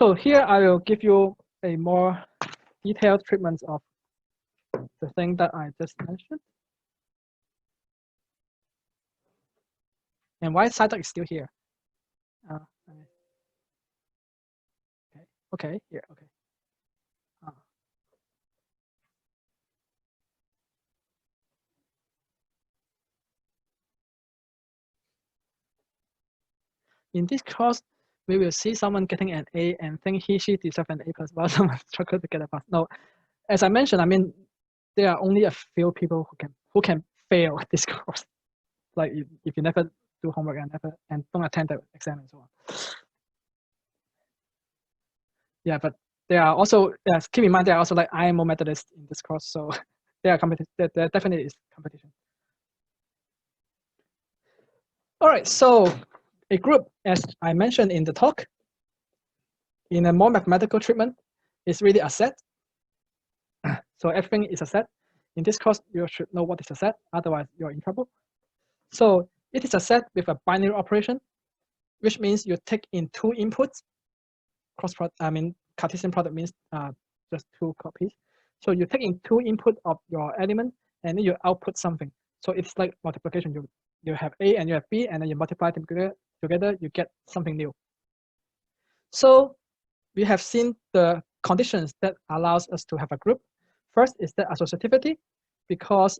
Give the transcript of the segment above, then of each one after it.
So here I will give you a more detailed treatment of the thing that I just mentioned. And why side is still here? Okay, here, okay. In this course, we will see someone getting an A and think she deserves an A+, while someone struggles to get a pass. No, as I mentioned, I mean, there are only a few people who can fail this course. Like if you never do homework and don't attend the exam and so on. Yeah, but there are also, keep in mind, there are also like IMO methodist in this course, so there definitely is competition. All right, so a group, as I mentioned in the talk, in a more mathematical treatment, is really a set. So everything is a set. In this course, you should know what is a set, otherwise you're in trouble. So it is a set with a binary operation, which means you take in two inputs. Cross product, I mean, Cartesian product means just two copies. So you take in two input of your element, and then you output something. So it's like multiplication. You have A and you have B, and then you multiply them together, you get something new. So we have seen the conditions that allows us to have a group. First is the associativity, because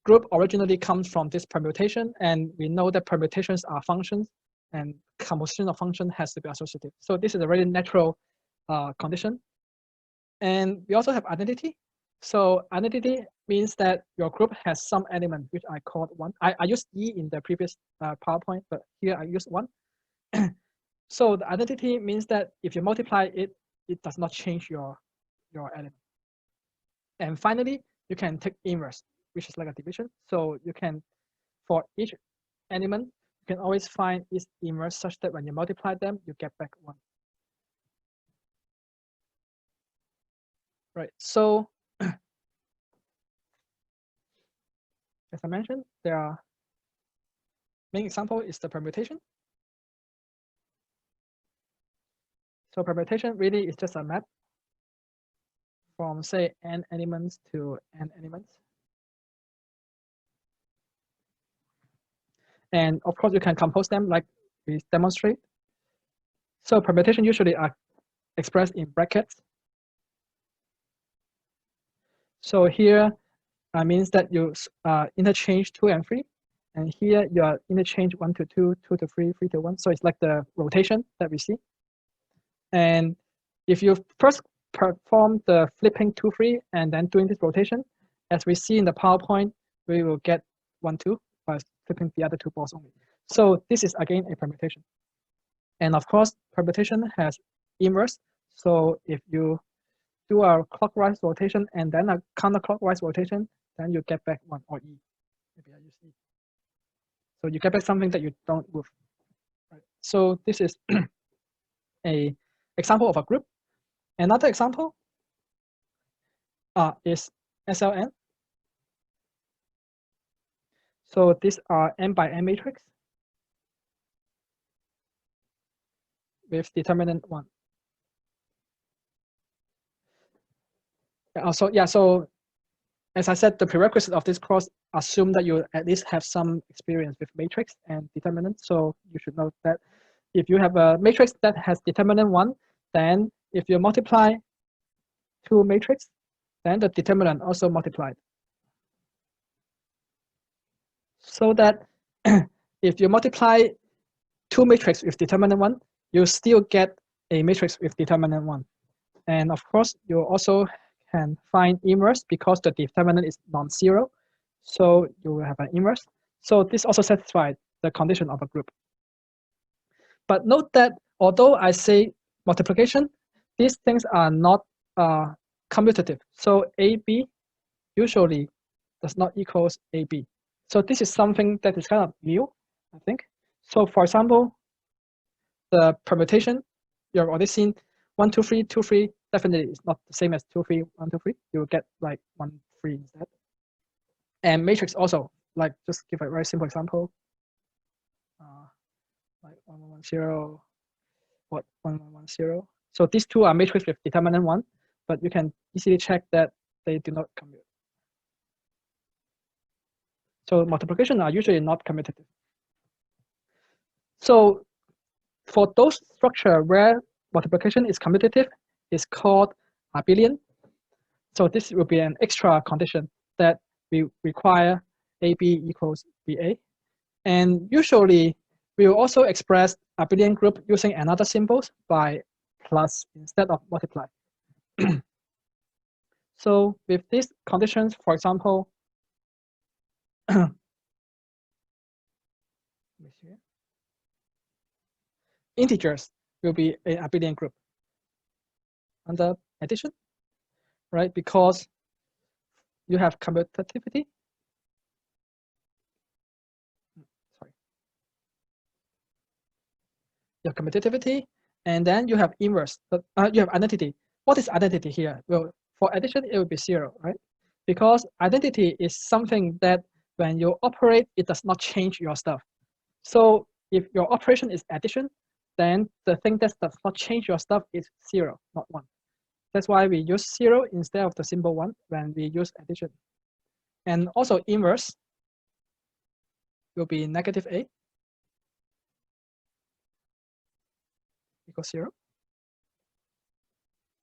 group originally comes from this permutation, and we know that permutations are functions, and composition of function has to be associative. So this is a very natural condition. And we also have identity. So identity means that your group has some element, which I called 1. I used E in the previous PowerPoint, but here I use 1. So the identity means that if you multiply it, it does not change your element. And finally, you can take inverse, which is like a division. So you can, for each element, you can always find its inverse such that when you multiply them, you get back 1. Right, so as I mentioned, there are main example is the permutation. So permutation really is just a map from, say, n elements to n elements. And of course, you can compose them like we demonstrate. So permutation usually are expressed in brackets. So here means that you interchange 2 and 3. And here you are interchange 1 to 2, 2 to 3, 3 to 1. So it's like the rotation that we see. And if you first perform the flipping 2, 3, and then doing this rotation, as we see in the PowerPoint, we will get 1, 2 by flipping the other 2 balls only. So this is again a permutation. And of course, permutation has inverse. So if you do a clockwise rotation and then a counterclockwise rotation, then you get back 1 or E. Maybe I use E. So you get back something that you don't move. Right? So this is a example of a group. Another example is SLN. So these are n by n matrix with determinant 1. So as I said, the prerequisite of this course assume that you at least have some experience with matrix and determinant. So you should know that if you have a matrix that has determinant 1, then if you multiply 2 matrix, then the determinant also multiplied. So that if you multiply 2 matrix with determinant 1, you still get a matrix with determinant 1. And of course, you also can find inverse because the determinant is non-zero. So you will have an inverse. So this also satisfies the condition of a group. But note that although I say multiplication, these things are not commutative. So AB usually does not equals AB. So this is something that is kind of new, I think. So for example, the permutation, you've already seen 1, 2, 3, 2, 3 definitely is not the same as 2, 3, 1, 2, 3. You will get like 1, 3 instead. And matrix also, like just give a very simple example. Like 1, 1, 1, 0, what 1, 1, 1, 0. So these two are matrix with determinant 1, but you can easily check that they do not commute. So multiplication are usually not commutative. So for those structure where multiplication is commutative, it's called abelian. So this will be an extra condition that we require AB equals BA. And usually we will also express abelian group using another symbols by plus instead of multiply. So with these conditions, for example, integers will be an abelian group under addition, right? Because you have commutativity. Sorry. You have commutativity, and then you have inverse, but you have identity. What is identity here? Well, for addition, it will be 0, right? Because identity is something that when you operate, it does not change your stuff. So if your operation is addition, then the thing that does not change your stuff is 0, not 1. That's why we use 0 instead of the symbol 1 when we use addition. And also inverse will be negative A equals 0,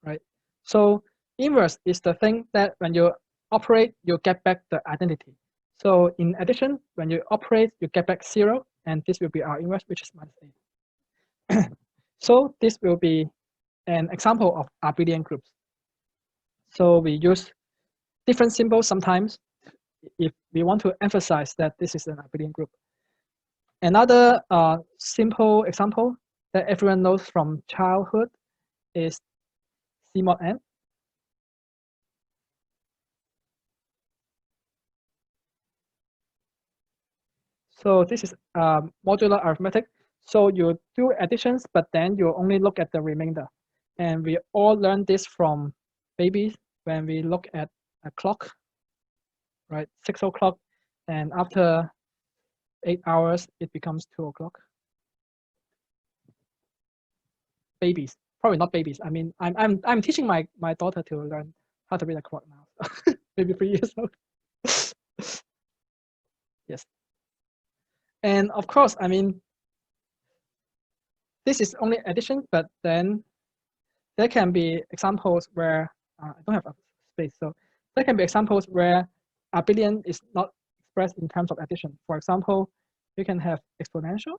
right? So inverse is the thing that when you operate, you get back the identity. So in addition, when you operate, you get back 0, and this will be our inverse, which is minus A. So this will be an example of abelian groups. So we use different symbols sometimes if we want to emphasize that this is an abelian group. Another simple example that everyone knows from childhood is C mod n. So this is modular arithmetic. So you do additions, but then you only look at the remainder. And we all learn this from babies when we look at a clock, right? 6 o'clock, and after 8 hours, it becomes 2 o'clock. Babies, probably not babies. I mean, I'm teaching my daughter to learn how to read a clock now. Maybe 3 years old. Yes. And of course, I mean, this is only addition, but then there can be examples where I don't have a space. So there can be examples where abelian is not expressed in terms of addition. For example, you can have exponential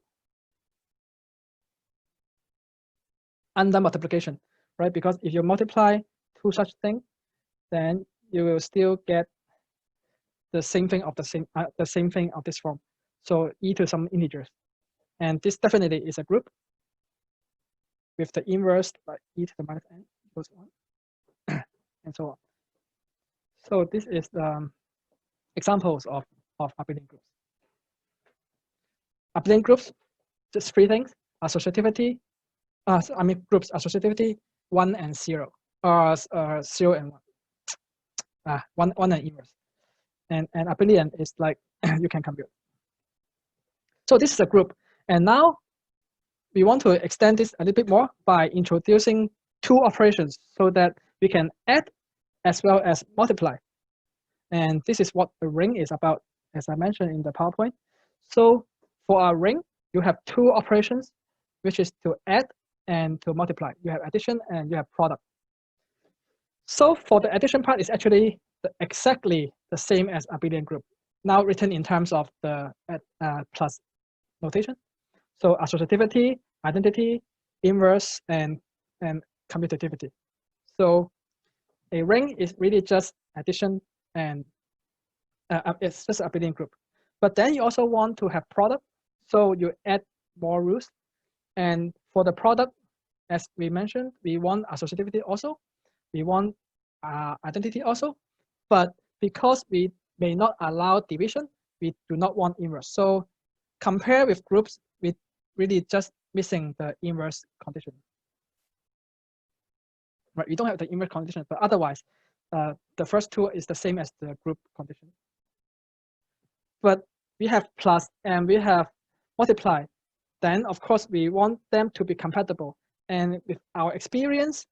under multiplication, right? Because if you multiply two such things, then you will still get the same thing of the same thing of this form. So e to some integers, and this definitely is a group with the inverse like e to the minus n equals 1, and so on. So this is the examples of abelian groups. Abelian groups, just 3 things: associativity. I mean groups: associativity, 1 and 0, or 0 and 1. 1 and inverse. And abelian is like you can compute. So this is a group, and now we want to extend this a little bit more by introducing 2 operations so that we can add as well as multiply. And this is what the ring is about, as I mentioned in the PowerPoint. So for a ring, you have 2 operations, which is to add and to multiply. You have addition and you have product. So for the addition part, is actually exactly the same as abelian group, now written in terms of the plus notation. So associativity, identity, inverse, and commutativity. So a ring is really just addition, and it's just an abelian group. But then you also want to have product, so you add more rules. And for the product, as we mentioned, we want associativity also, we want identity also, but because we may not allow division, we do not want inverse. So compare with groups, we really just missing the inverse condition. Right, we don't have the inverse condition, but otherwise, the first 2 is the same as the group condition. But we have plus and we have multiply. Then, of course, we want them to be compatible. And with our experience,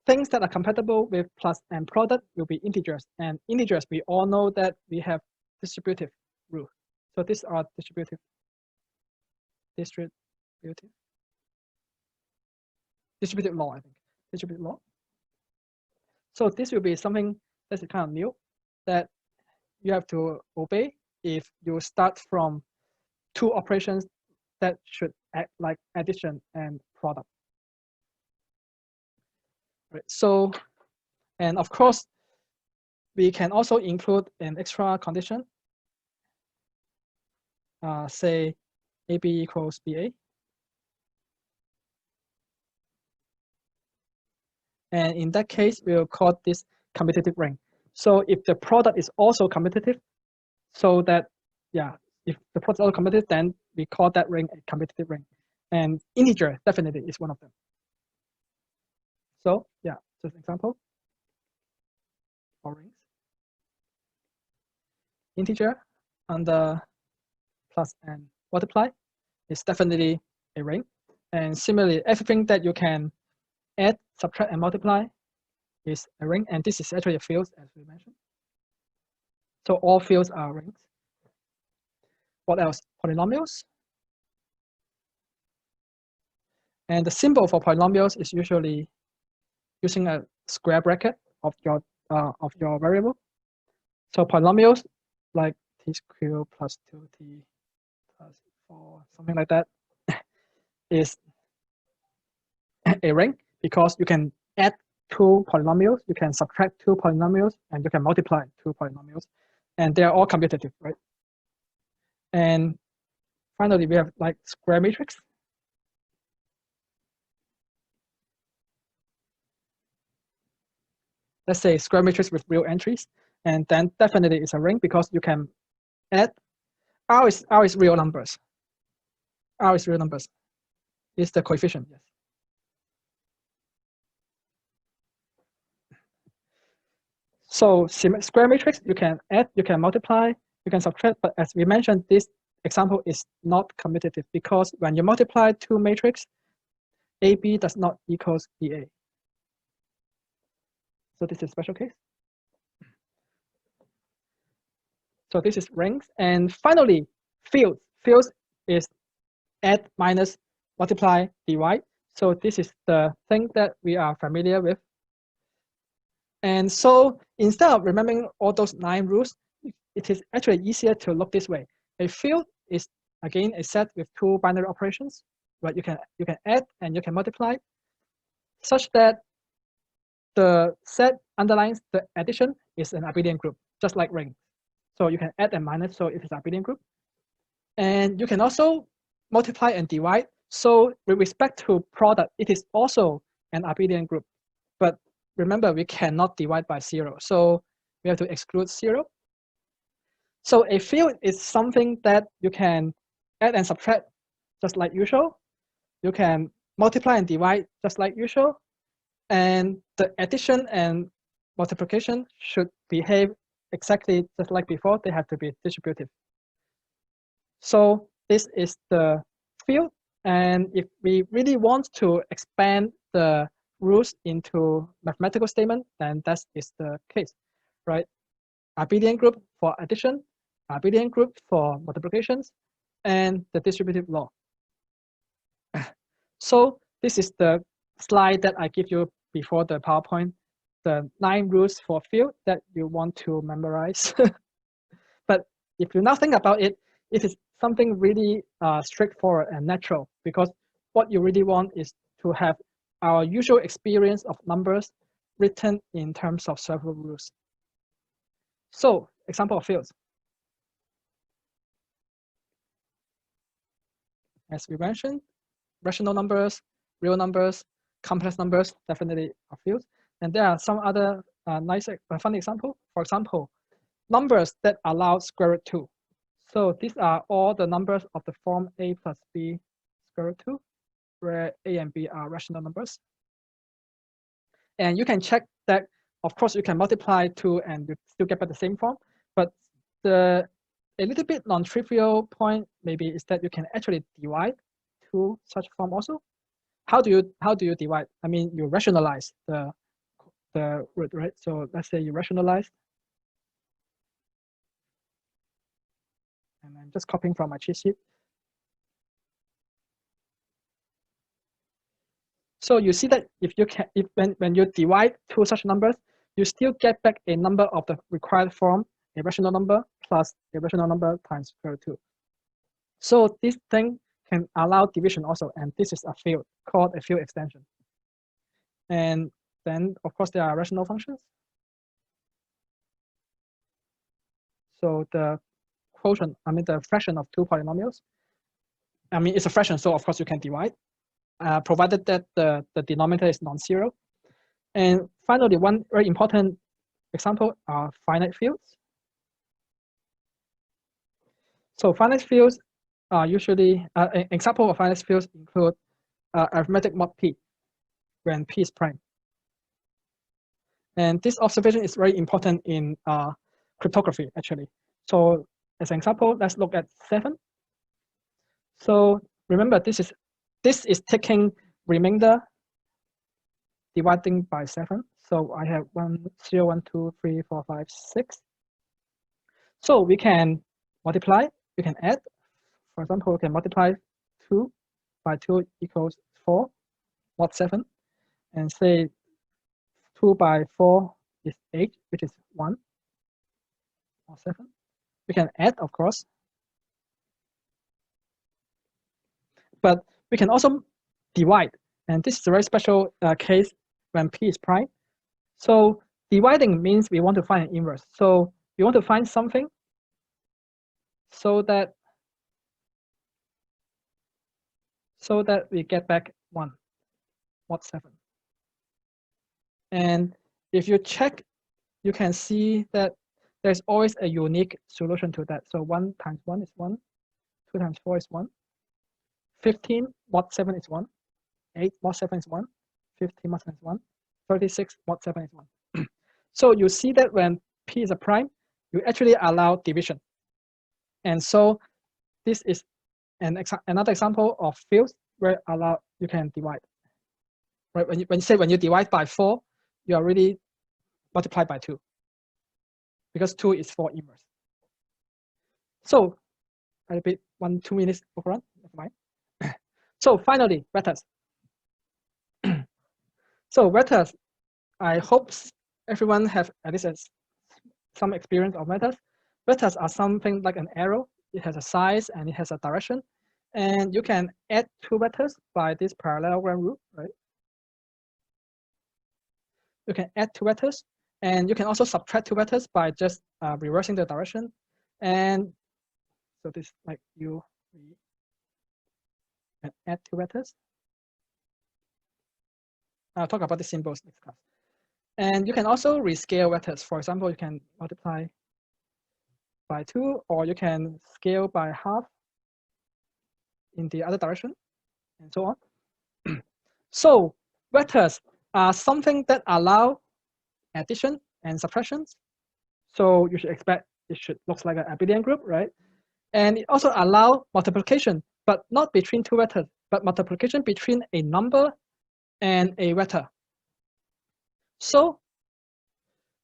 things that are compatible with plus and product will be integers. And integers, we all know that we have distributive rule. So these are distributive law, I think. Distributive law. So this will be something that's kind of new that you have to obey if you start from two operations that should act like addition and product. Right. So, and of course, we can also include an extra condition, say AB equals BA. And in that case, we'll call this commutative ring. So if the product is also commutative, so that, yeah, if the product is also commutative, then we call that ring a commutative ring. And integer definitely is one of them. So yeah, just an example for rings. Integer under plus and multiply is definitely a ring. And similarly, everything that you can add, subtract, and multiply is a ring. And this is actually a field, as we mentioned. So all fields are rings. What else? Polynomials. And the symbol for polynomials is usually using a square bracket of your variable. So polynomials like t squared plus 2t plus 4, something like that, is a ring because you can add two polynomials, you can subtract two polynomials, and you can multiply two polynomials, and they are all commutative, right? And finally, we have like square matrix. Let's say square matrix with real entries, and then definitely it's a ring because you can add R is real numbers. R is real numbers. Is the coefficient, yes. So square matrix, you can add, you can multiply, you can subtract, but as we mentioned, this example is not commutative because when you multiply two matrix, AB does not equals BA. So this is a special case. So this is rings. And finally, fields. Fields is add, minus, multiply, divide. So this is the thing that we are familiar with. And so instead of remembering all those 9 rules, it is actually easier to look this way. A field is, again, a set with 2 binary operations, but you can add and you can multiply such that the set underlines the addition is an abelian group, just like ring. So you can add and minus, so it is an abelian group. And you can also multiply and divide. So with respect to product, it is also an abelian group. But remember, we cannot divide by 0. So we have to exclude 0. So a field is something that you can add and subtract just like usual. You can multiply and divide just like usual. And the addition and multiplication should behave exactly just like before. They have to be distributive. So this is the field. And if we really want to expand the rules into mathematical statement, then that is the case, right? Abelian group for addition, abelian group for multiplications, and the distributive law. So this is the slide that I give you before the PowerPoint, the 9 rules for field that you want to memorize. But if you now think about it, it is something really straightforward and natural because what you really want is to have our usual experience of numbers written in terms of several rules. So, example of fields. As we mentioned, rational numbers, real numbers, complex numbers definitely are fields. And there are some other nice, fun example. For example, numbers that allow square root 2. So these are all the numbers of the form a plus b square root 2, where a and b are rational numbers. And you can check that, of course, you can multiply 2 and you still get back the same form. But a little bit non-trivial point maybe is that you can actually divide 2 such form also. how do you divide? I mean, you rationalize the root, right? So let's say you rationalize, and I'm just copying from my cheat sheet. So you see that if when you divide two such numbers, you still get back a number of the required form, a rational number plus a rational number times square root 2. So this thing can allow division also, and this is a field called a field extension. And then, of course, there are rational functions. So the quotient, I mean the fraction of two polynomials, I mean it's a fraction, so of course you can divide, provided that the denominator is non-zero. And finally, one very important example are finite fields. So finite fields are usually, an example of finite fields include arithmetic mod p, when p is prime. And this observation is very important in cryptography, actually. So as an example, let's look at 7. So remember, this is taking remainder dividing by 7. So I have 1, 0, 1, 2, 3, 4, 5, 6. So we can multiply, we can add. For example, we can multiply 2 by 2 equals 4, mod 7, and say 2 by 4 is 8, which is 1, mod 7. We can add, of course. But we can also divide, and this is a very special case when p is prime. So dividing means we want to find an inverse. So we want to find something so that we get back 1, mod 7. And if you check, you can see that there's always a unique solution to that. So 1 times 1 is 1, 2 times 4 is 1, 15 mod 7 is 1, 8 mod 7 is 1, 15 mod 7 is 1, 36 mod 7 is 1. So you see that when p is a prime, you actually allow division. And so this is another example of fields where you can divide. Right? When you divide by 4, you are really multiplied by 2, because 2 is 4 inverse. So I repeat, 1-2 minutes overrun. Never mind. So finally, vectors. So vectors, I hope everyone have at least some experience of vectors. Vectors are something like an arrow. It has a size and it has a direction. And you can add two vectors by this parallelogram rule, right? You can add two vectors, and you can also subtract two vectors by just reversing the direction. And so this, like, you can add two vectors. I'll talk about the symbols next class. And you can also rescale vectors. For example, you can multiply by 2, or you can scale by half in the other direction, and so on. So vectors are something that allow addition and subtractions. So you should expect it should look like an abelian group, right? And it also allow multiplication, but not between two vectors, but multiplication between a number and a vector. So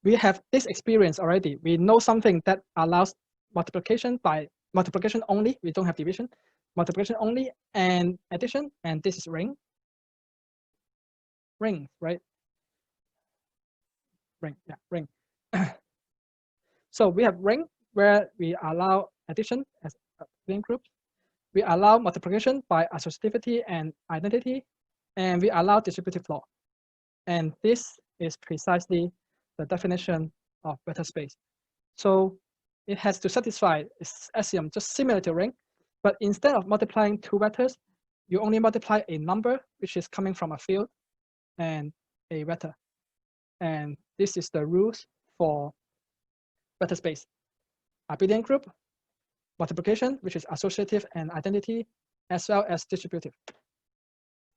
we have this experience already. We know something that allows multiplication by multiplication only. We don't have division. Multiplication only and addition, and this is ring, right? Ring, yeah, ring. So we have ring where we allow addition as abelian groups. We allow multiplication by associativity and identity, and we allow distributive law. And this is precisely the definition of vector space. So it has to satisfy its axiom just similar to ring, but instead of multiplying two vectors, you only multiply a number which is coming from a field and a vector. And this is the rules for vector space. Abelian group, multiplication, which is associative and identity, as well as distributive.